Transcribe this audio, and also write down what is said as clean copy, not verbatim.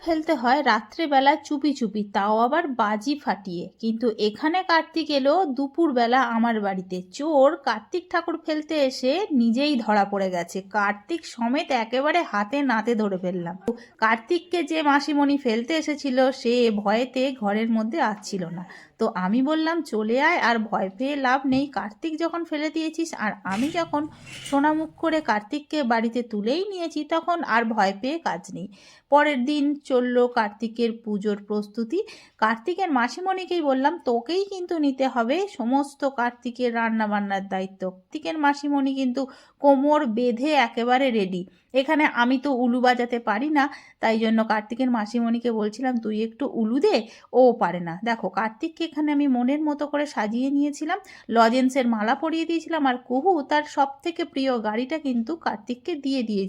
ফেলতে হয় রাত্রেবেলা চুপি চুপি, তাও আবার বাজি ফাটিয়ে। কিন্তু এখানে কার্তিক এলো দুপুরবেলা আমার বাড়িতে। চোর কার্তিক ঠাকুর ফেলতে এসে নিজেই ধরা পড়ে গেছে, কার্তিক সমেত একেবারে হাতে নাতে ধরে ফেললাম। কার্তিককে যে মাসিমণি ফেলতে এসেছিল সে ভয়েতে ঘরের মধ্যে আসছিল না। তো আমি বললাম চলে আয়, আর ভয় পেয়ে লাভ নেই, কার্তিক যখন ফেলে দিয়েছিস আর আমি যখন সোনামুখ করে কার্তিককে বাড়িতে তুলেই নিয়েছি, তখন আর ভয় পেয়ে কাজ নেই। পরের দিন চলল কার্তিকের পুজোর প্রস্তুতি। কার্তিকের মাসিমণিকেই বললাম তোকেই কিন্তু নিতে হবে সমস্ত কার্তিকের রান্না বান্নার দায়িত্ব। কার্তিকের মাসিমণি কিন্তু কোমর বেঁধে একেবারে রেডি। এখানে আমি তো উলু বাজাতে পারি না, তাই জন্য কার্তিকের মাসিমণিকে বলছিলাম তুই একটু উলু দে, ও পারে না। দেখো কার্তিককে এখানে আমি মনের মতো করে সাজিয়ে নিয়েছিলাম, লজেন্সের মালা পরিয়ে দিয়েছিলাম, আর কুহু তার সব থেকে প্রিয় গাড়িটা কিন্তু কার্তিককে দিয়ে দিয়েছি।